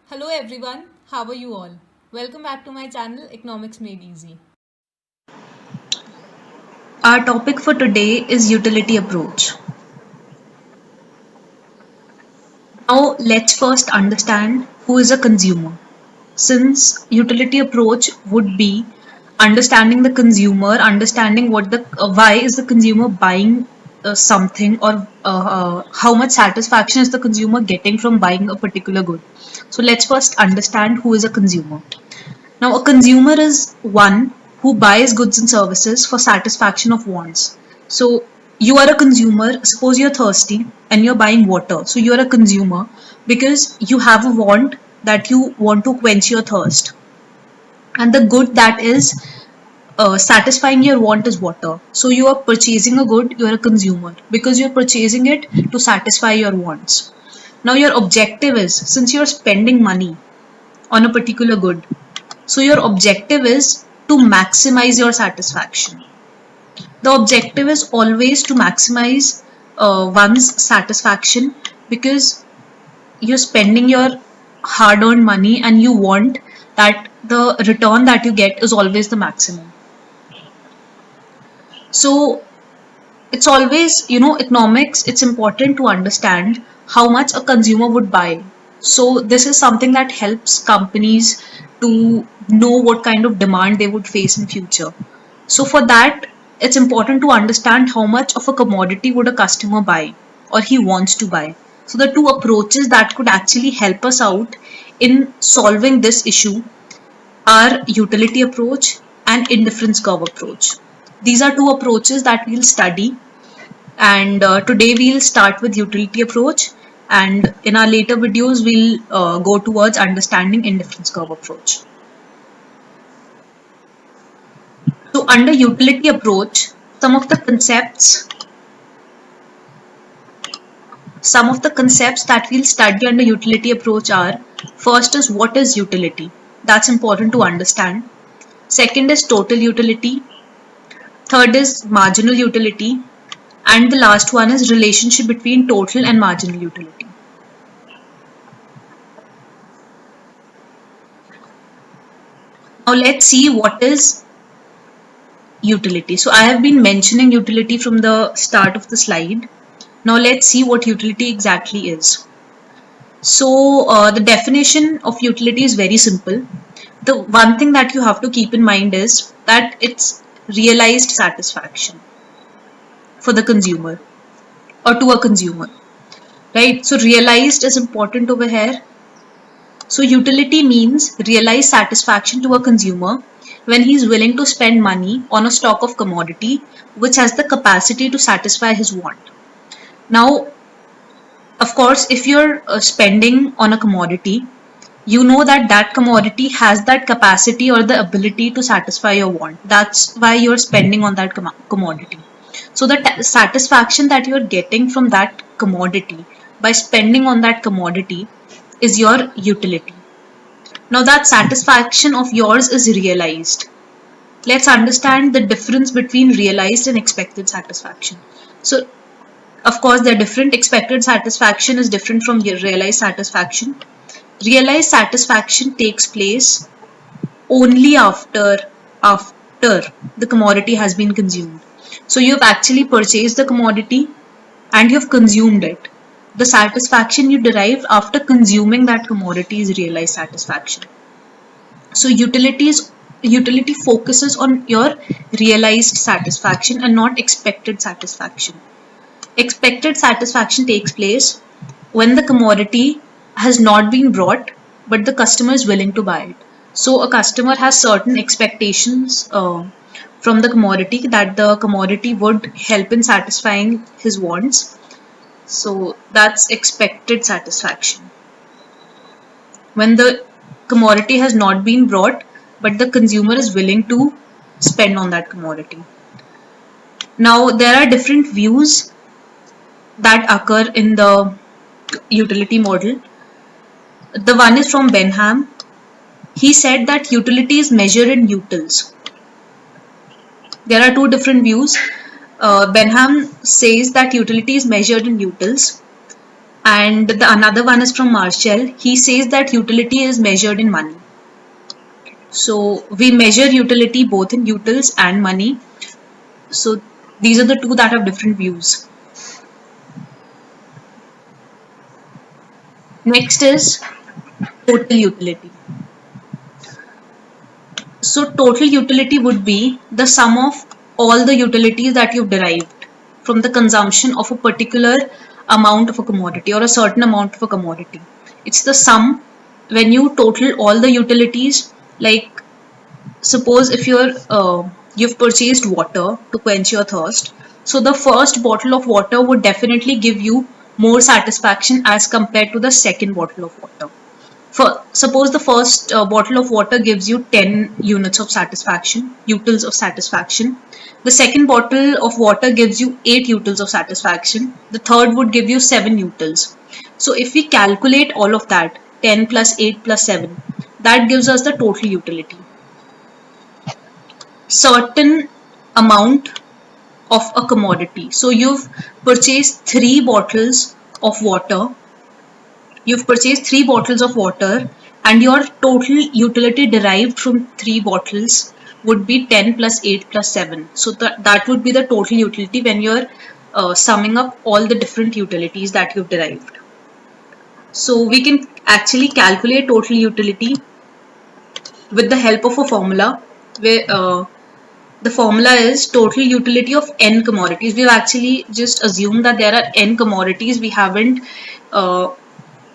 Hello everyone, how are you all? Welcome back to my channel Economics Made Easy. Our topic for today is utility approach. Now let's first understand who is a consumer. Since utility approach would be understanding the consumer, understanding why is the consumer buying something, or how much satisfaction is the consumer getting from buying a particular good. So let's first understand who is a consumer. Now, a consumer is one who buys goods and services for satisfaction of wants. So, you are a consumer. Suppose you're thirsty and you're buying water. So, you're a consumer because you have a want that you want to quench your thirst. And the good that is satisfying your want is water. So, you are purchasing a good, you're a consumer because you're purchasing it to satisfy your wants. Now, your objective is, since you're spending money on a particular good, so your objective is to maximize your satisfaction. The objective is always to maximize one's satisfaction because you're spending your hard earned money and you want that the return that you get is always the maximum. So it's always, economics, it's important to understand how much a consumer would buy. So this is something that helps companies to know what kind of demand they would face in future. So for that, it's important to understand how much of a commodity would a customer buy or he wants to buy. So the two approaches that could actually help us out in solving this issue are utility approach and indifference curve approach. These are two approaches that we'll study, and today we'll start with utility approach, and in our later videos we'll go towards understanding indifference curve approach. So under utility approach, some of the concepts some of the concepts that we'll study under utility approach are: first is what is utility, that's important to understand. Second is total utility. Third is marginal utility, and the last one is relationship between total and marginal utility. Now let's see what is utility. So I have been mentioning utility from the start of the slide. Now let's see what utility exactly is. So the definition of utility is very simple. The one thing that you have to keep in mind is that it's realized satisfaction for the consumer or to a consumer, right? So realized is important over here. So utility means realized satisfaction to a consumer when he is willing to spend money on a stock of commodity which has the capacity to satisfy his want. Now, of course, if you're spending on a commodity, you know that that commodity has that capacity or the ability to satisfy your want. That's why you're spending on that commodity. So the satisfaction that you're getting from that commodity by spending on that commodity is your utility. Now that satisfaction of yours is realized. Let's understand the difference between realized and expected satisfaction. So of course they're different. Expected satisfaction is different from realized satisfaction. Realized satisfaction takes place only after the commodity has been consumed. So you've actually purchased the commodity and you've consumed it. The satisfaction you derive after consuming that commodity is realized satisfaction. So utility focuses on your realized satisfaction and not expected satisfaction. Expected satisfaction takes place when the commodity has not been brought but the customer is willing to buy it. So a customer has certain expectations from the commodity, that the commodity would help in satisfying his wants. So that's expected satisfaction. When the commodity has not been brought but the consumer is willing to spend on that commodity. Now there are different views that occur in the utility model. The one is from Benham. He said that utility is measured in utils. There are two different views. Benham says that utility is measured in utils, and the another one is from Marshall. He says that utility is measured in money. So we measure utility both in utils and money. So these are the two that have different views. Next is total utility. So total utility would be the sum of all the utilities that you've derived from the consumption of a particular amount of a commodity or a certain amount of a commodity. It's the sum when you total all the utilities. Like suppose if you've purchased water to quench your thirst, so the first bottle of water would definitely give you more satisfaction as compared to the second bottle of water. For suppose the first bottle of water gives you 10 units of satisfaction, utils of satisfaction. The second bottle of water gives you 8 utils of satisfaction. The third would give you 7 utils. So if we calculate all of that, 10 plus 8 plus 7, that gives us the total utility. Certain amount of a commodity. So you've purchased 3 bottles of water. You've purchased 3 bottles of water, and your total utility derived from 3 bottles would be 10 plus 8 plus 7. So that would be the total utility when you're summing up all the different utilities that you've derived. So we can actually calculate total utility with the help of a formula where the formula is total utility of n commodities. We've actually just assumed that there are n commodities. We haven't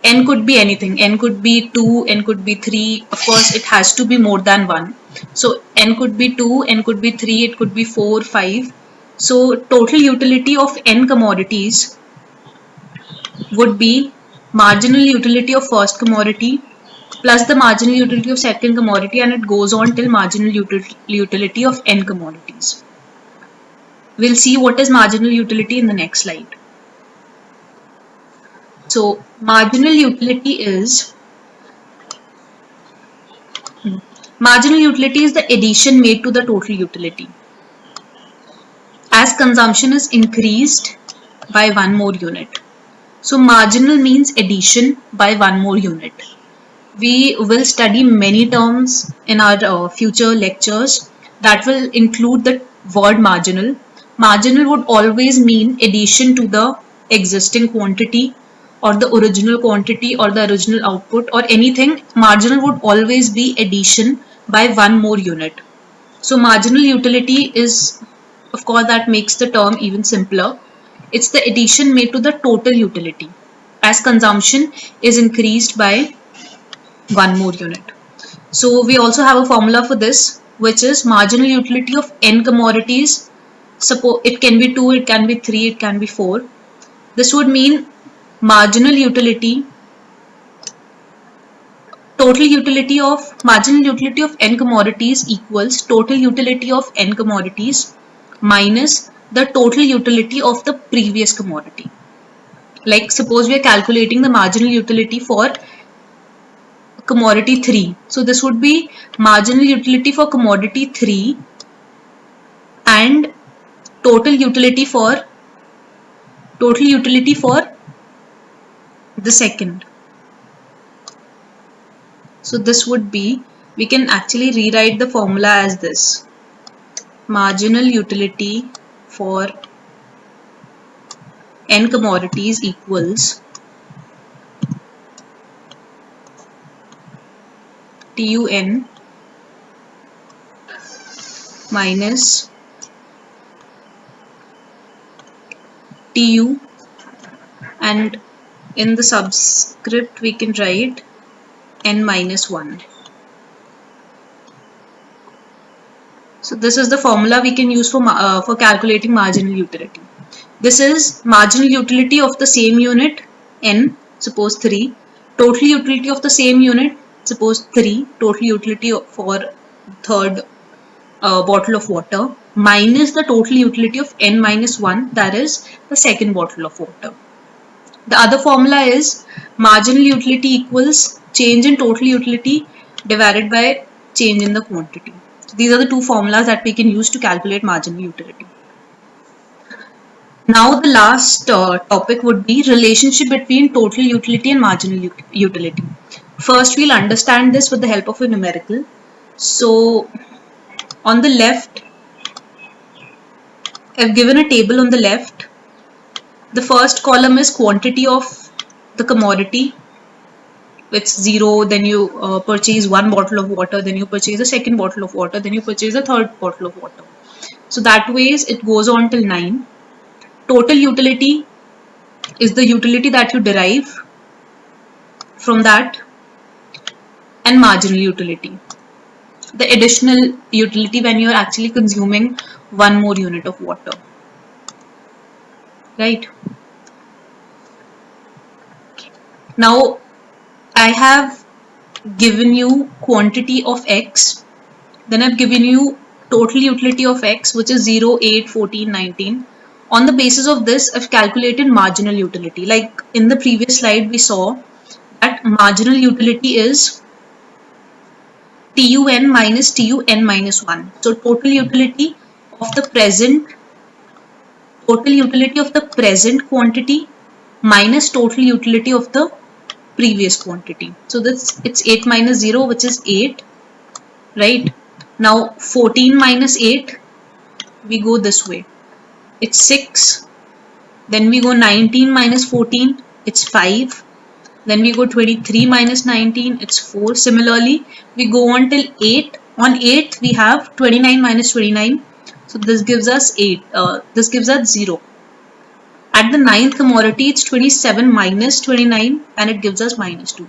n could be anything. N could be 2, n could be 3. Of course, it has to be more than 1. So n could be 2, n could be 3, it could be 4, 5. So total utility of n commodities would be marginal utility of first commodity plus the marginal utility of second commodity, and it goes on till marginal utility of n commodities. We'll see what is marginal utility in the next slide. So marginal utility is the addition made to the total utility as consumption is increased by 1 more unit. So marginal means addition by 1 more unit. We will study many terms in our future lectures that will include the word marginal. Marginal would always mean addition to the existing quantity or the original quantity or the original output or anything. Marginal would always be addition by 1 more unit. So marginal utility is, of course, that makes the term even simpler. It's the addition made to the total utility as consumption is increased by 1 more unit. So we also have a formula for this, which is marginal utility of n commodities. Suppose it can be 2, it can be 3, it can be 4. This would mean marginal utility, marginal utility of n commodities equals total utility of n commodities minus the total utility of the previous commodity. Like suppose we are calculating the marginal utility for commodity 3. So this would be marginal utility for commodity 3 and total utility for the second. So this would be, we can actually rewrite the formula as this: marginal utility for n commodities equals TUN minus TU, and in the subscript we can write n minus 1. So this is the formula we can use for calculating marginal utility. This is marginal utility of the same unit n, suppose 3, total utility of the same unit, suppose 3, total utility for third bottle of water, minus the total utility of n minus 1, that is the second bottle of water. The other formula is marginal utility equals change in total utility divided by change in the quantity. So these are the two formulas that we can use to calculate marginal utility. Now the last topic would be relationship between total utility and marginal utility. First, we'll understand this with the help of a numerical. So on the left, I've given a table on the left. The first column is quantity of the commodity. It's 0, then you purchase one bottle of water, then you purchase a second bottle of water, then you purchase a third bottle of water. So that ways it goes on till 9. Total utility is the utility that you derive from that, and marginal utility, the additional utility when you are actually consuming one more unit of water, right? Now I have given you quantity of X, then I've given you total utility of X, which is 0, 8, 14, 19. On the basis of this, I've calculated marginal utility. Like in the previous slide, we saw that marginal utility is TUN minus TUN minus 1. So total utility of the present quantity minus total utility of the previous quantity. So this, it's 8 minus 0, which is 8, right? Now 14 minus 8, we go this way, it's 6. Then we go 19 minus 14, it's 5. Then we go 23 minus 19, it's 4. Similarly, we go on till 8. On 8, we have 29 minus 29. So this gives us 8. This gives us 0. At the 9th commodity, it's 27 minus 29 and it gives us minus 2.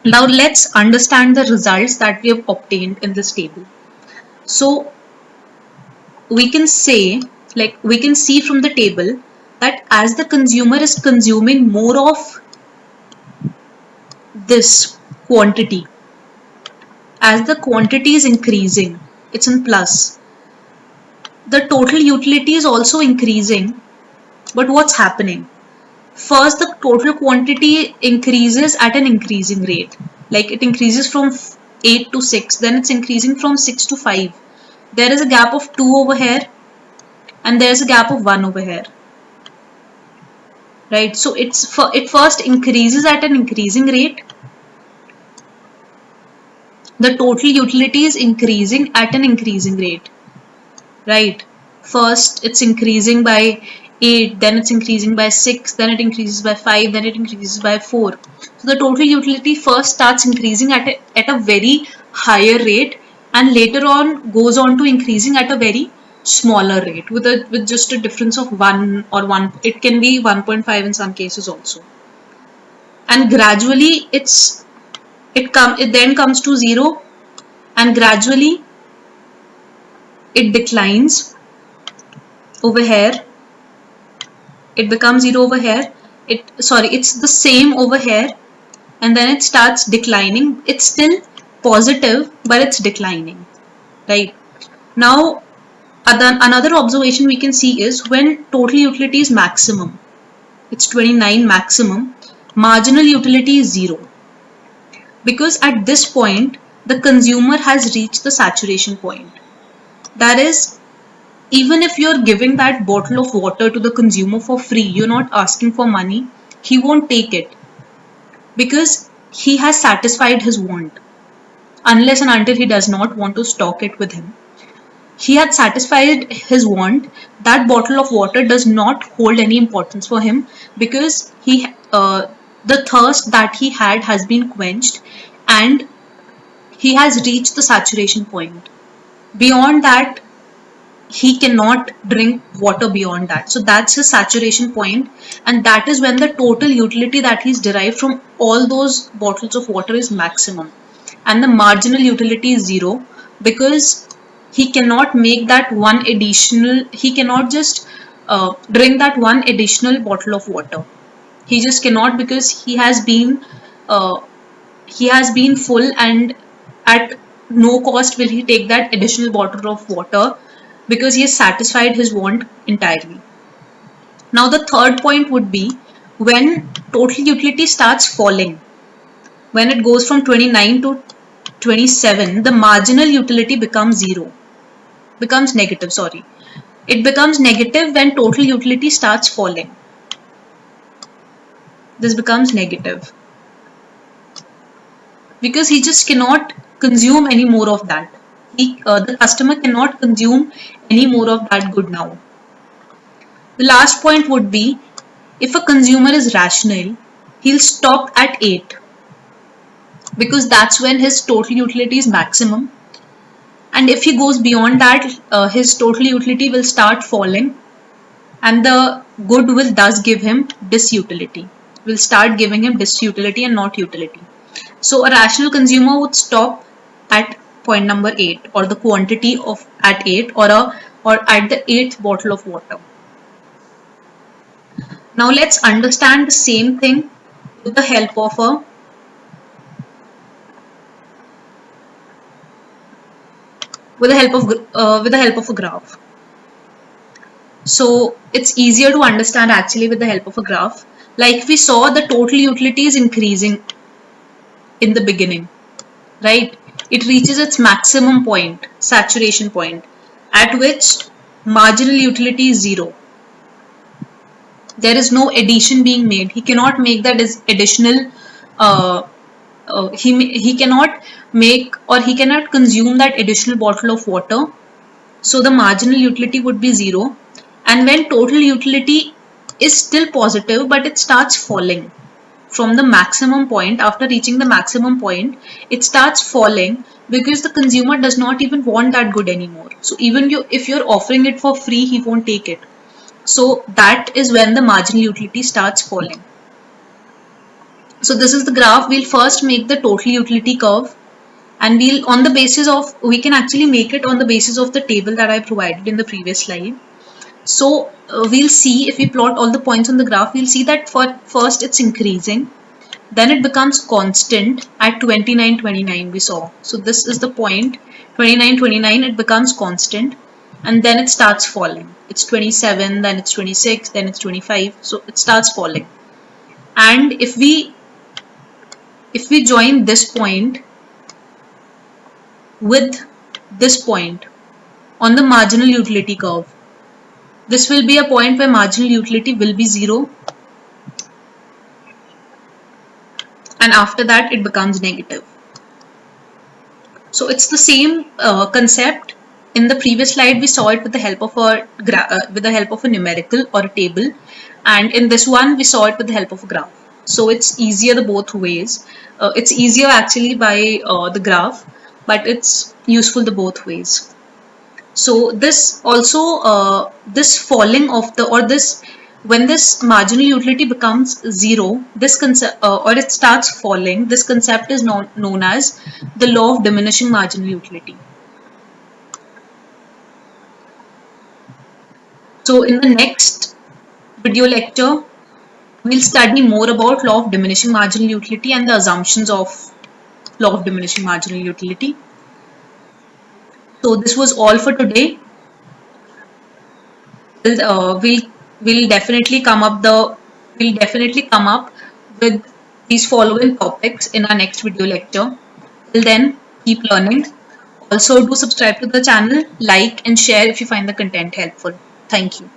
Now let's understand the results that we have obtained in this table. So we can say, like we can see from the table that as the consumer is consuming more of this quantity, as the quantity is increasing, it's in plus, the total utility is also increasing. But what's happening? First, the total quantity increases at an increasing rate. Like it increases from 8 to 6, then it's increasing from 6 to 5. There is a gap of 2 over here and there's a gap of 1 over here, right? So it first increases at an increasing rate. The total utility is increasing at an increasing rate, right? First it's increasing by 8, then it's increasing by 6, then it increases by 5, then it increases by 4. So the total utility first starts increasing at a very higher rate and later on goes on to increasing at a very smaller rate with just a difference of 1 or 1. It can be 1.5 in some cases also. And gradually it then comes to 0 and gradually it declines over here. It becomes 0 over here. It's the same over here and then it starts declining. It's still positive but it's declining, right? Now another observation we can see is when total utility is maximum, it's 29 maximum, marginal utility is 0, because at this point the consumer has reached the saturation point. That is, even if you're giving that bottle of water to the consumer for free, you're not asking for money, he won't take it because he has satisfied his want, unless and until he does not want to stock it with him. He had satisfied his want. That bottle of water does not hold any importance for him because the thirst that he had has been quenched and he has reached the saturation point. Beyond that, he cannot drink water beyond that. So that's his saturation point, and that is when the total utility that he's derived from all those bottles of water is maximum, and the marginal utility is 0 because he cannot make that one additional, he cannot just drink that one additional bottle of water. He just cannot, because he has been full and at no cost will he take that additional bottle of water because he has satisfied his want entirely. Now the third point would be when total utility starts falling. When it goes from 29 to 27, the marginal utility becomes negative, sorry. It becomes negative when total utility starts falling. This becomes negative because he just cannot consume any more of that. The customer cannot consume any more of that good now. The last point would be, if a consumer is rational, he'll stop at 8 because that's when his total utility is maximum. And if he goes beyond that, his total utility will start falling, and the good will thus give him disutility. Will start giving him disutility and not utility. So a rational consumer would stop at point number 8, or the quantity of at 8, or at the 8th bottle of water. Now let's understand the same thing with the help of a with the help of a graph. So it's easier to understand actually with the help of a graph. Like we saw, the total utility is increasing in the beginning, right? It reaches its maximum point, saturation point, at which marginal utility is 0. There is no addition being made. He cannot make that additional he cannot make, or he cannot consume that additional bottle of water. So the marginal utility would be 0. And when total utility is still positive, but it starts falling from the maximum point, after reaching the maximum point, it starts falling because the consumer does not even want that good anymore. So even if you're offering it for free, he won't take it. So that is when the marginal utility starts falling. So this is the graph. We'll first make the total utility curve, and we can actually make it on the basis of the table that I provided in the previous slide. So we'll see, if we plot all the points on the graph, we'll see that first it's increasing, then it becomes constant at 29.29 we saw. So this is the point 29.29, it becomes constant, and then it starts falling. It's 27, then it's 26, then it's 25, so it starts falling. And if we join this point with this point on the marginal utility curve, this will be a point where marginal utility will be 0, and after that it becomes negative. So it's the same concept. In the previous slide we saw it with the help of a numerical or a table, and in this one we saw it with the help of a graph. So it's easier the both ways. It's easier actually by the graph, but it's useful the both ways. So this also this falling of when this marginal utility becomes 0, this concept or it starts falling, this concept is known as the law of diminishing marginal utility. So in the next video lecture, we'll study more about law of diminishing marginal utility and the assumptions of law of diminishing marginal utility. So this was all for today. We'll definitely come up with these following topics in our next video lecture. Till then, keep learning. Also, do subscribe to the channel, like and share if you find the content helpful. Thank you.